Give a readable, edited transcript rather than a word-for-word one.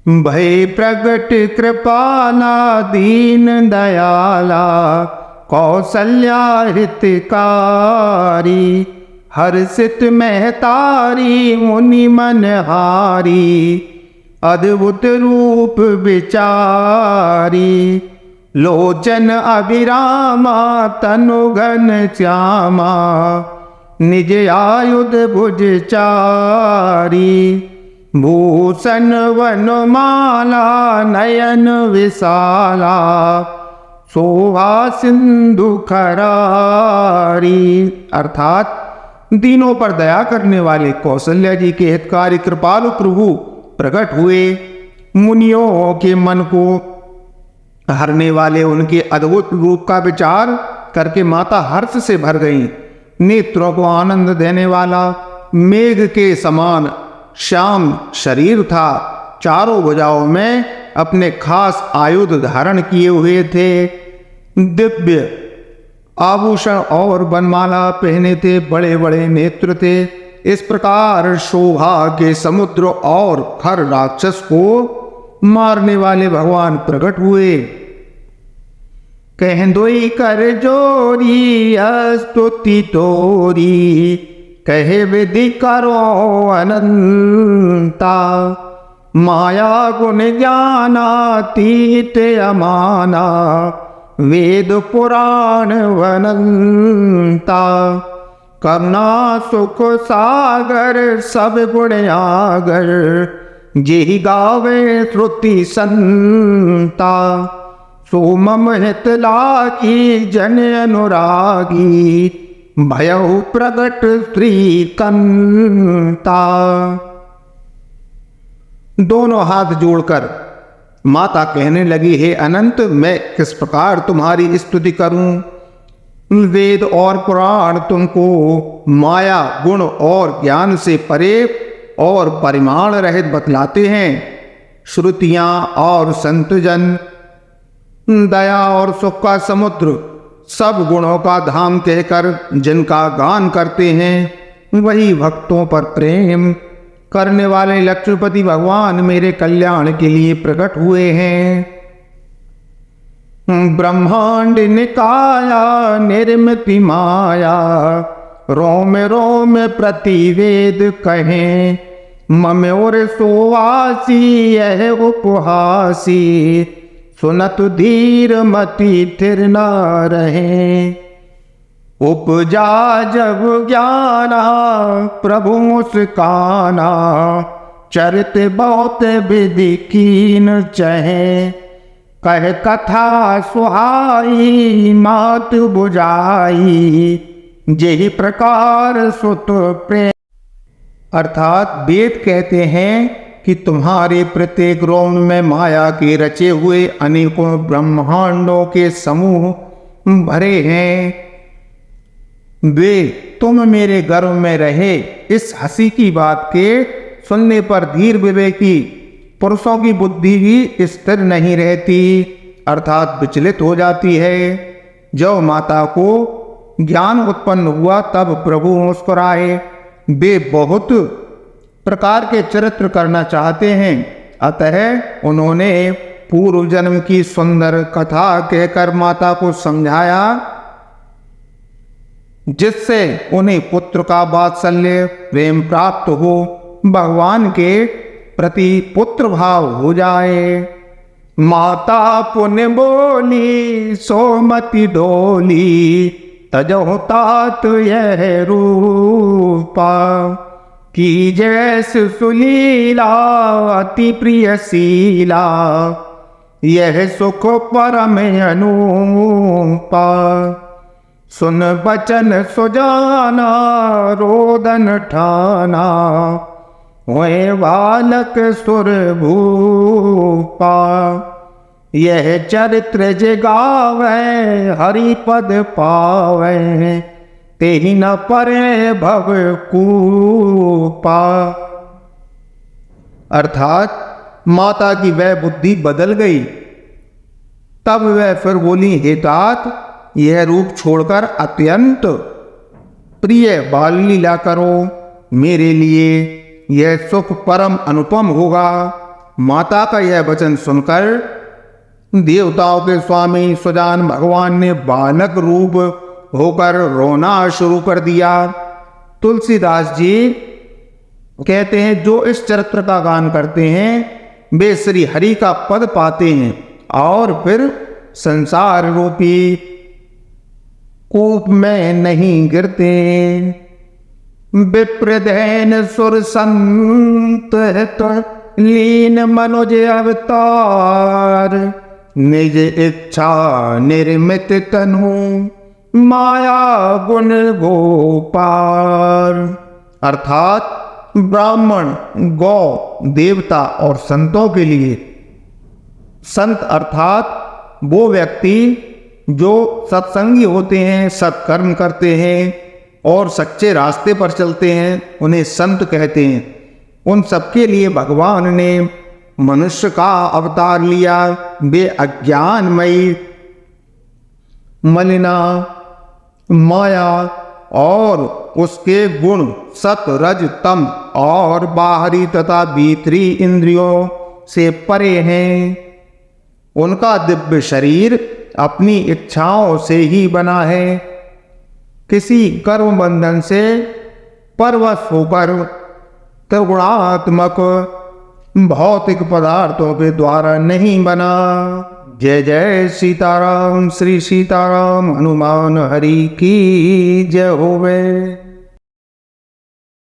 भय प्रगट कृपाला दीन दयाला कौसल्या हितकारी हर्षित महतारी मुनि मनहारी अद्भुत रूप विचारी लोचन अभिरामा तनु घन श्यामा निज आयुध भुज चारी भूषण वनमाला नयन विशाला शोभा सिंधु खरारी। अर्थात दीनों पर दया करने वाले कौशल्या जी के हितकारी कृपालु प्रभु प्रकट हुए। मुनियों के मन को हरने वाले उनके अद्भुत रूप का विचार करके माता हर्ष से भर गईं। नेत्रों को आनंद देने वाला मेघ के समान श्याम शरीर था। चारों भुजाओं में अपने खास आयुध धारण किए हुए थे। दिव्य आभूषण और वनमाला पहने थे। बड़े बड़े नेत्र थे। इस प्रकार शोभा के समुद्र और खर राक्षस को मारने वाले भगवान प्रकट हुए। कहंदोई कर जोरी स्तुति तोरी कहे विधि करो अनंता माया गुण ज्ञानातीत अमाना वेद पुराण वनंता करुणा सुख सागर सब गुण आगर जेहि गावे श्रुति संता सोमम हित लागी जन अनुरागी भयउ प्रगट श्री कंता। दोनों हाथ जोड़कर माता कहने लगी, हे अनंत, मैं किस प्रकार तुम्हारी स्तुति करूं। वेद और पुराण तुमको माया गुण और ज्ञान से परे और परिमाण रहित बतलाते हैं। श्रुतियां और संतजन दया और सुख का समुद्र सब गुणों का धाम कहकर जिनका गान करते हैं, वही भक्तों पर प्रेम करने वाले लक्ष्मीपति भगवान मेरे कल्याण के लिए प्रकट हुए हैं। ब्रह्मांड निकाया निर्मिति माया रोम रोम प्रतिवेद कहें मम्योर सोवासी यह उपहासी सुनत धीर मति थिर न रहे। उपजा जब ज्ञाना प्रभु मुस्काना चरित बहुत विधि कीन चहे कह कथा सुहाई मात बुझाई जेहि प्रकार सुत प्रेम। अर्थात वेद कहते हैं कि तुम्हारे प्रत्येक रोम में माया के रचे हुए अनेकों ब्रह्मांडों के समूह भरे हैं। वे तुम मेरे गर्भ में रहे। इस हंसी की बात के सुनने पर धीर विवेकी पुरुषों की बुद्धि भी स्थिर नहीं रहती, अर्थात विचलित हो जाती है। जब माता को ज्ञान उत्पन्न हुआ तब प्रभु मुस्कुराए। वे बहुत प्रकार के चरित्र करना चाहते हैं, अतः उन्होंने पूर्व जन्म की सुंदर कथा कहकर माता को समझाया, जिससे उन्हें पुत्र का वात्सल्य प्रेम प्राप्त हो, भगवान के प्रति पुत्र भाव हो जाए। माता पुण्य बोली सोमति डोली तजो तात यह रूपा की जैस सुलीला अति प्रियशीला यह सुख परम अनुपा। सुन बचन सुजाना रोदन ठाना हुए बालक सुर भूपा। यह चरित्र जगावे हरि पद पावे तेहि न परे भव कूपा। अर्थात माता की वह बुद्धि बदल गई। तब वह फिर बोली, हे तात, यह रूप छोड़कर अत्यंत प्रिय बाल लीला करो। मेरे लिए यह सुख परम अनुपम होगा। माता का यह वचन सुनकर देवताओं के स्वामी सुजान भगवान ने बालक रूप होकर रोना शुरू कर दिया। तुलसीदास जी कहते हैं जो इस चरित्र का गान करते हैं वे श्री हरि का पद पाते हैं और फिर संसार रूपी कूप में नहीं गिरते। विप्रधैन सुर संत लीन मनुज अवतार, निज इच्छा निर्मित तनु माया गुण गोपार। अर्थात ब्राह्मण, गौ, देवता और संतों के लिए संत अर्थात वो व्यक्ति जो सत्संगी होते हैं, सत्कर्म करते हैं और सच्चे रास्ते पर चलते हैं, उन्हें संत कहते हैं। उन सबके लिए भगवान ने मनुष्य का अवतार लिया। वे अज्ञानमयी मलिना माया और उसके गुण सत रज तम और बाहरी तथा भीतरी इंद्रियों से परे हैं। उनका दिव्य शरीर अपनी इच्छाओं से ही बना है। किसी कर्म बंधन से परवश होकर त्रिगुणात्मक भौतिक पदार्थों के द्वारा नहीं बना। जय जय सीताराम, श्री सीताराम हनुमान हरि की जय होवे।